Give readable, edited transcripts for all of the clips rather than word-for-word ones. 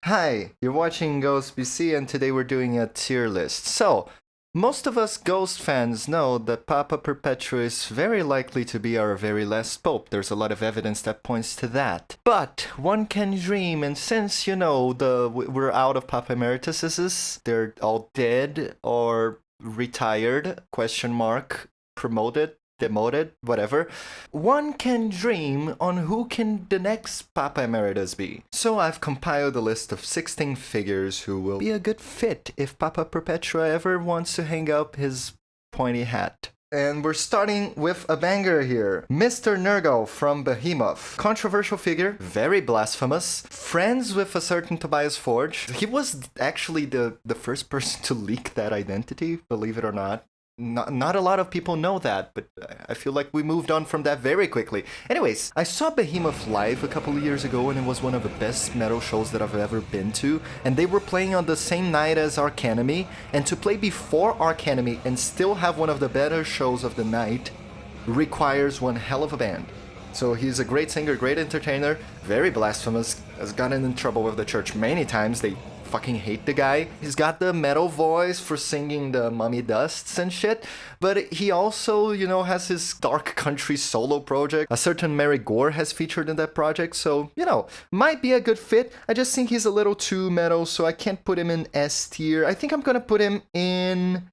Hi, you're watching Ghost BC, and today we're doing a tier list. So, most of us Ghost fans know that Papa Perpetua is very likely to be our very last pope. There's a lot of evidence that points to that. But one can dream, and since we're out of Papa Emerituses, they're all dead or retired? Question mark. Promoted, demoted, whatever. One can dream on who can the next Papa Emeritus be. So I've compiled a list of 16 figures who will be a good fit if Papa Perpetua ever wants to hang up his pointy hat. And we're starting with a banger here. Mr. Nergal from Behemoth. Controversial figure, very blasphemous, friends with a certain Tobias Forge. He was actually the first person to leak that identity, believe it or not. Not a lot of people know that, but I feel like we moved on from that very quickly. Anyways, I saw Behemoth live a couple of years ago, and it was one of the best metal shows that I've ever been to. And they were playing on the same night as Arcanemy, and to play before Arcanemy and still have one of the better shows of the night requires one hell of a band. So he's a great singer, great entertainer, very blasphemous, has gotten in trouble with the church many times. They fucking hate the guy. He's got the metal voice for singing the Mummy Dusts and shit, but he also, has his dark country solo project. A certain Mary Gore has featured in that project, so, might be a good fit. I just think he's a little too metal, so I can't put him in S tier. I think I'm gonna put him in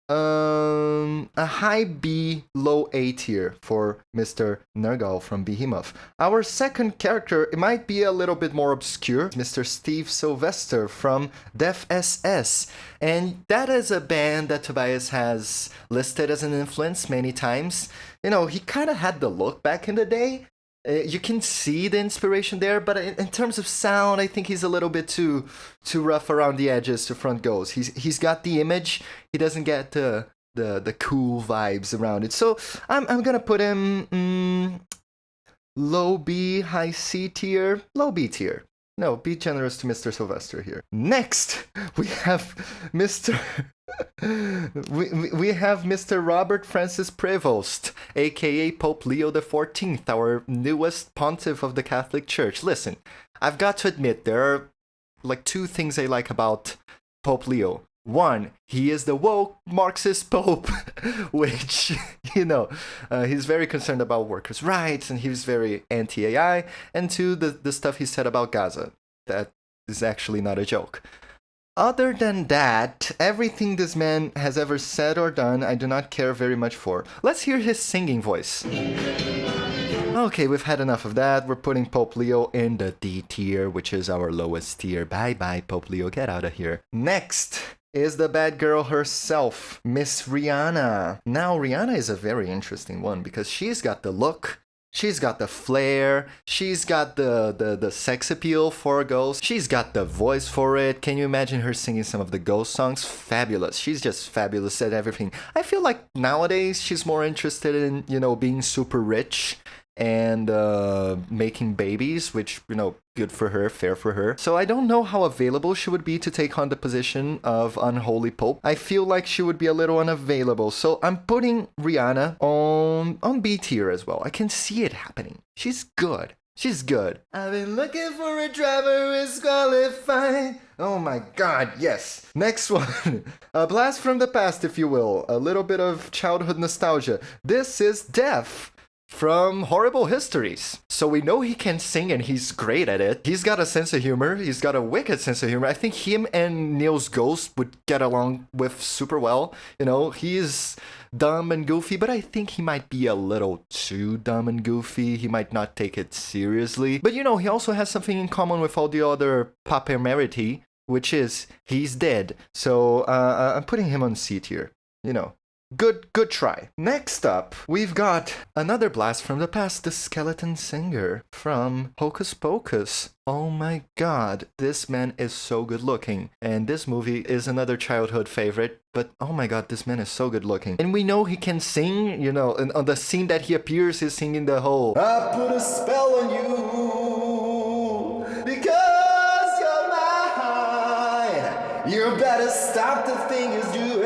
a high B, low A tier for Mr. Nergal from Behemoth. Our second character, it might be a little bit more obscure, Mr. Steve Sylvester from Def SS. And that is a band that Tobias has listed as an influence many times. He kind of had the look back in the day. You can see the inspiration there, but in terms of sound, I think he's a little bit too rough around the edges to front goes. He's got the image, he doesn't get the cool vibes around it. So I'm gonna put him low B, high C tier, low B tier. No, be generous to Mr. Sylvester here. Next, we have Mr. we have Mr. Robert Francis Prevost, aka Pope Leo XIV, our newest pontiff of the Catholic Church. Listen, I've got to admit, there are like two things I like about Pope Leo. One, he is the woke Marxist Pope, which, he's very concerned about workers' rights, and he's very anti-AI. And two, the stuff he said about Gaza. That is actually not a joke. Other than that, everything this man has ever said or done, I do not care very much for. Let's hear his singing voice. Okay, we've had enough of that. We're putting Pope Leo in the D tier, which is our lowest tier. Bye-bye, Pope Leo. Get out of here. Next is the bad girl herself, Miss Rihanna. Now, Rihanna is a very interesting one because she's got the look, she's got the flair, she's got the sex appeal for a ghost, she's got the voice for it. Can you imagine her singing some of the ghost songs? Fabulous. She's just fabulous at everything. I feel like nowadays she's more interested in, being super rich and making babies, which, good for her, fair for her. So I don't know how available she would be to take on the position of unholy pope. I feel like she would be a little unavailable. So I'm putting Rihanna on B tier as well. I can see it happening. She's good. She's good. I've been looking for a driver who is qualified. Oh my god, yes. Next one. A blast from the past, if you will. A little bit of childhood nostalgia. This is Def from Horrible Histories. So we know he can sing and he's great at it. He's got a sense of humor. He's got a wicked sense of humor. I think him and Neil's Ghost would get along with super well. He's dumb and goofy, but I think he might be a little too dumb and goofy. He might not take it seriously. But he also has something in common with all the other Papa Emeriti, which is he's dead. So I'm putting him on C tier. Good try. Next up, we've got another blast from the past, the skeleton singer from Hocus Pocus. Oh my god, this man is so good looking. And this movie is another childhood favorite, but oh my god, this man is so good looking. And we know he can sing, and on the scene that he appears, he's singing the whole I put a spell on you because you're mine. You better stop the thing you're doing.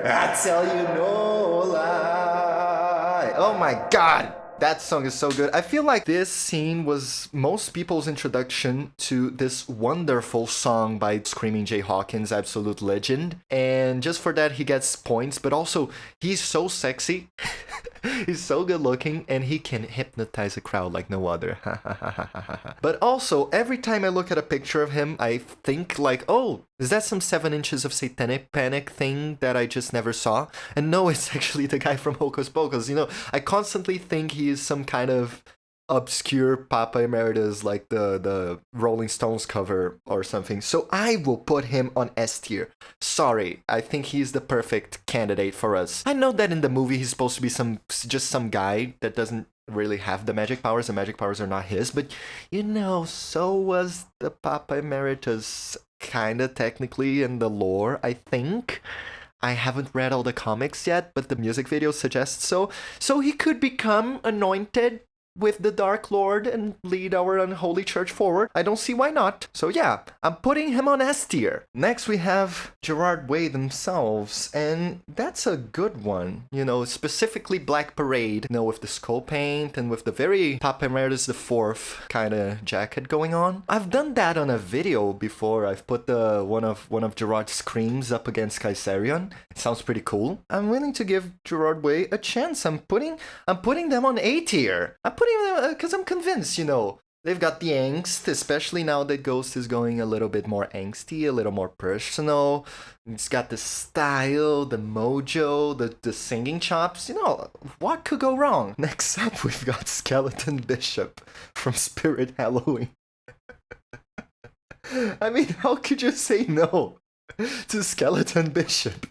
I tell you no lie. Oh my god. That song is so good. I feel like this scene was most people's introduction to this wonderful song by Screaming Jay Hawkins, absolute legend. And just for that, he gets points, but also he's so sexy. He's so good looking, and he can hypnotize a crowd like no other. But also, every time I look at a picture of him, I think like, oh, is that some 7 inches of satanic panic thing that I just never saw? And no, it's actually the guy from Hocus Pocus. You know, I constantly think he is some kind of obscure Papa Emeritus, like the Rolling Stones cover or something. So I will put him on S tier. Sorry, I think he's the perfect candidate for us. I know that in the movie he's supposed to be just some guy that doesn't really have the magic powers. The magic powers are not his, but you know, so was the Papa Emeritus, kinda technically in the lore, I think. I haven't read all the comics yet, but the music video suggests so. So he could become anointed with the Dark Lord and lead our unholy church forward. I don't see why not. So yeah, I'm putting him on S tier. Next we have Gerard Way themselves, and that's a good one. You know, specifically Black Parade, you know, with the skull paint and with the very Papa Emeritus IV kind of jacket going on. I've done that on a video before. I've put the one of Gerard's screams up against Kaiserion. It sounds pretty cool. I'm willing to give Gerard Way a chance. I'm putting them on A tier. I'm putting them because I'm convinced, you know, they've got the angst, especially now that Ghost is going a little bit more angsty, a little more personal. It's got the style, the mojo, the singing chops. You know, what could go wrong? Next up, we've got Skeleton Bishop from Spirit Halloween. I mean, how could you say no to Skeleton Bishop?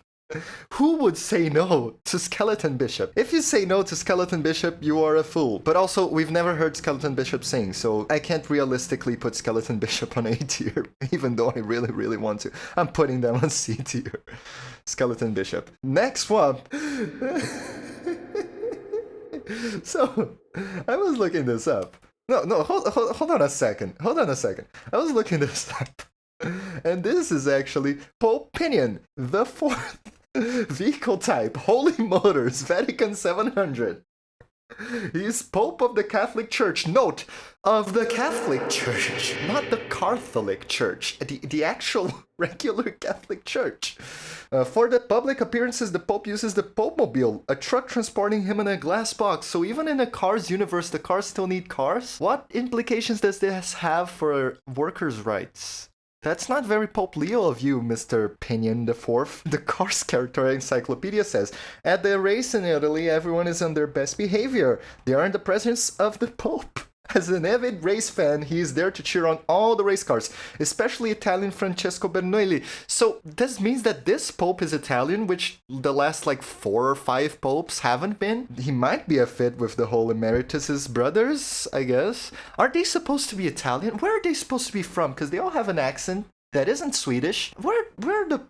Who would say no to Skeleton Bishop? If you say no to Skeleton Bishop, you are a fool. But also, we've never heard Skeleton Bishop sing, so I can't realistically put Skeleton Bishop on A tier, even though I really, really want to. I'm putting them on C tier. Skeleton Bishop. Next one. So, I was looking this up. No, hold on a second. I was looking this up. And this is actually Pope Pinion, the 4th vehicle type, Holy Motors, Vatican 700. He's Pope of the Catholic Church. Note, of the Catholic Church, not the Catholic Church, the actual regular Catholic Church. For the public appearances, the Pope uses the Pope-mobile, a truck transporting him in a glass box. So even in a Cars universe, the cars still need cars? What implications does this have for workers' rights? That's not very Pope Leo of you, Mr. Pinion IV. The Cars Character Encyclopedia says, at the race in Italy, everyone is on their best behavior. They are in the presence of the Pope. As an avid race fan, he is there to cheer on all the race cars, especially Italian Francesco Bernoulli. So this means that this Pope is Italian, which the last like 4 or 5 popes haven't been. He might be a fit with the whole Emeritus's brothers, I guess. Are they supposed to be Italian? Where are they supposed to be from? Because they all have an accent that isn't Swedish. Where the...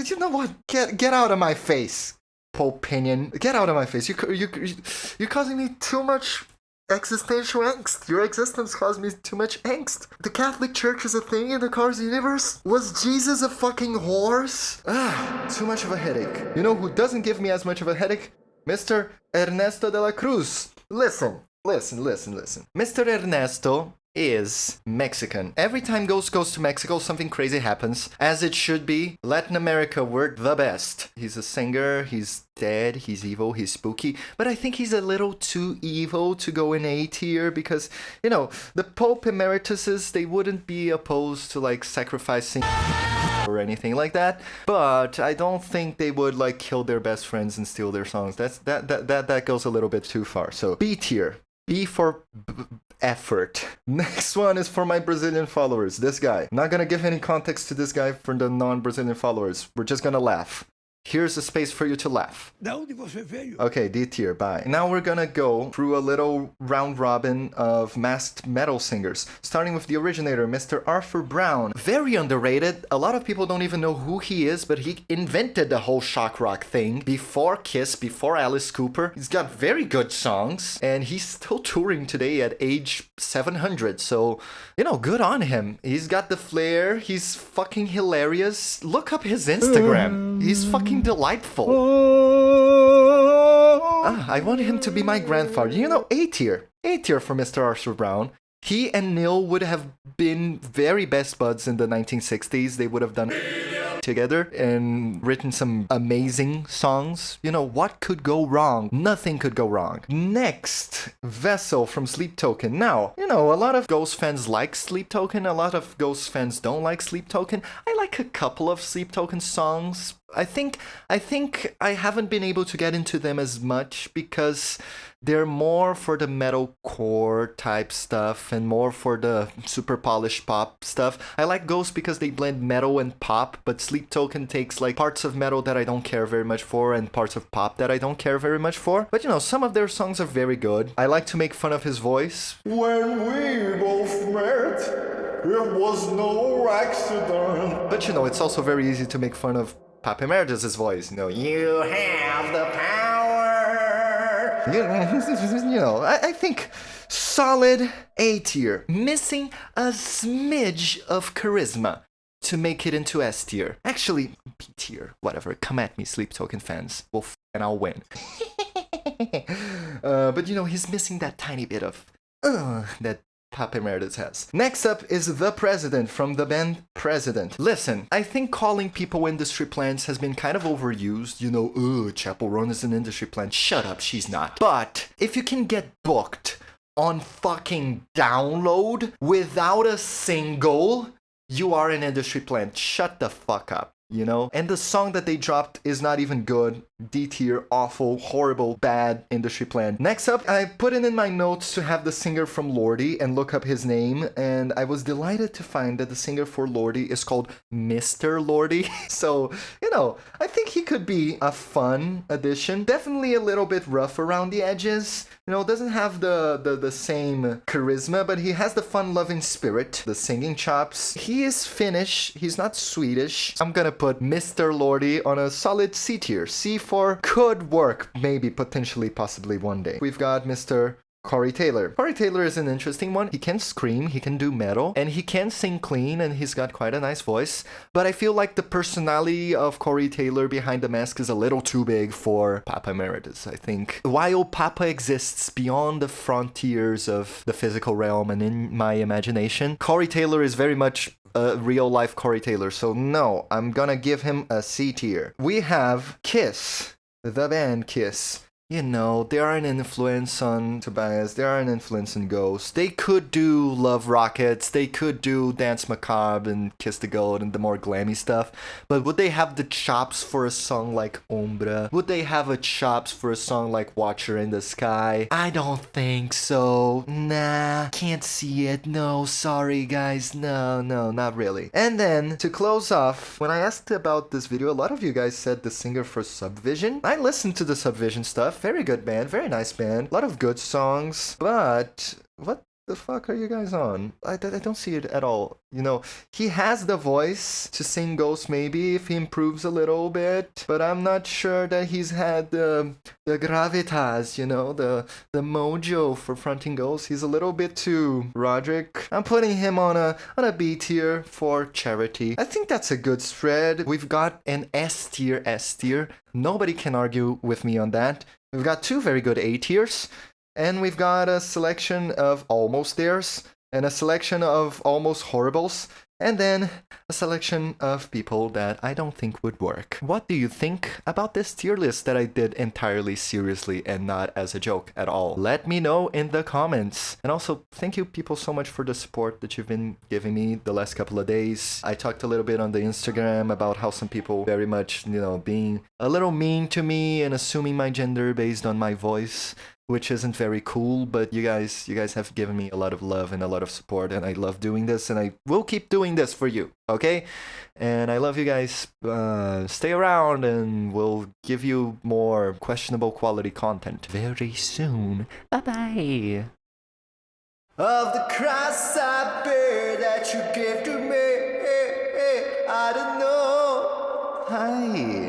you know what? Get out of my face, Pope Pinion. Get out of my face. You're causing me too much existential angst. Your existence caused me too much angst. The Catholic Church is a thing in the Cars universe? Was Jesus a fucking horse? Too much of a headache. You know who doesn't give me as much of a headache? Mr. Ernesto de la Cruz. Listen. Mr. Ernesto is Mexican. Every time Ghost goes to Mexico, something crazy happens. As it should be. Latin America, we're the best. He's a singer, he's dead, he's evil, he's spooky. But I think he's a little too evil to go in A tier because, you know, the Pope Emerituses, they wouldn't be opposed to like sacrificing or anything like that. But I don't think they would like kill their best friends and steal their songs. That goes a little bit too far. So B tier. B for effort. Next one is for my Brazilian followers. This guy. I'm not gonna give any context to this guy for the non-Brazilian followers. We're just gonna laugh. Here's a space for you to laugh. Okay, D tier, bye. Now we're gonna go through a little round robin of masked metal singers, starting with the originator, Mr. Arthur Brown. Very underrated. A lot of people don't even know who he is, but he invented the whole shock rock thing before Kiss, before Alice Cooper. He's got very good songs, and he's still touring today at age 700, so, you know, good on him. He's got the flair, he's fucking hilarious. Look up his Instagram. He's fucking delightful. I want him to be my grandfather. You know, A tier. A tier for Mr. Arthur Brown. He and Neil would have been very best buds in the 1960s. They would have done together and written some amazing songs. You know, what could go wrong? Nothing could go wrong. Next, Vessel from Sleep Token. Now, you know, a lot of Ghost fans like Sleep Token. A lot of Ghost fans don't like Sleep Token. I like a couple of Sleep Token songs. I think I haven't been able to get into them as much because they're more for the metalcore type stuff and more for the super polished pop stuff. I like Ghost because they blend metal and pop, but Sleep Token takes like parts of metal that I don't care very much for and parts of pop that I don't care very much for. But you know, some of their songs are very good. I like to make fun of his voice. When we both met, it was no accident. But you know, it's also very easy to make fun of Papa Emeritus' voice, you know, you have the power. You know, I think solid A tier, missing a smidge of charisma to make it into S tier. Actually, B tier, whatever. Come at me, Sleep Token fans. And I'll win. But you know, he's missing that tiny bit of that Papa Emeritus has. Next up is The President from the band President. Listen, I think calling people industry plants has been kind of overused. You know, Chapel Roan is an industry plant. Shut up, she's not. But if you can get booked on fucking Download without a single, you are an industry plant. Shut the fuck up. You know? And the song that they dropped is not even good. D tier, awful, horrible, bad industry plan. Next up, I put it in my notes to have the singer from Lordi and look up his name, and I was delighted to find that the singer for Lordi is called Mr. Lordi. So, you know, I think he could be a fun addition. Definitely a little bit rough around the edges. You know, doesn't have the same charisma, but he has the fun-loving spirit, the singing chops. He is Finnish, he's not Swedish. I'm gonna put Mr. Lordi on a solid C tier. C for could work, maybe, potentially, possibly one day. We've got Mr. Corey Taylor. Corey Taylor is an interesting one. He can scream, he can do metal, and he can sing clean, and he's got quite a nice voice. But I feel like the personality of Corey Taylor behind the mask is a little too big for Papa Emeritus, I think. While Papa exists beyond the frontiers of the physical realm and in my imagination, Corey Taylor is very much real life Corey Taylor, so no, I'm gonna give him a C tier. We have Kiss, the band Kiss. You know, they are an influence on Tobias, they are an influence on Ghost. They could do Love Rockets, they could do Dance Macabre and Kiss the Goat and the more glammy stuff, but would they have the chops for a song like Umbra? Would they have a chops for a song like Watcher in the Sky? I don't think so. Nah, can't see it. No, sorry guys, no, not really. And then, to close off, when I asked about this video, a lot of you guys said the singer for Subvision. I listened to the Subvision stuff. Very good band, very nice band. A lot of good songs, but what the fuck are you guys on? I don't see it at all. You know, he has the voice to sing Ghost maybe if he improves a little bit, but I'm not sure that he's had the gravitas, you know, the mojo for fronting Ghost. He's a little bit too Roderick. I'm putting him on a B tier for Charity. I think that's a good spread. We've got an S tier. Nobody can argue with me on that. We've got two very good A tiers, and we've got a selection of almost theirs, and a selection of almost horribles, and then a selection of people that I don't think would work. What do you think about this tier list that I did entirely seriously and not as a joke at all? Let me know in the comments. And also, thank you people so much for the support that you've been giving me the last couple of days. I talked a little bit on the Instagram about how some people very much, you know, being a little mean to me and assuming my gender based on my voice, which isn't very cool, but you guys have given me a lot of love and a lot of support, and I love doing this, and I will keep doing this for you, okay? And I love you guys. Stay around, and we'll give you more questionable quality content very soon. Bye-bye. Of the cross I bear that you gave to me, I don't know. Hi.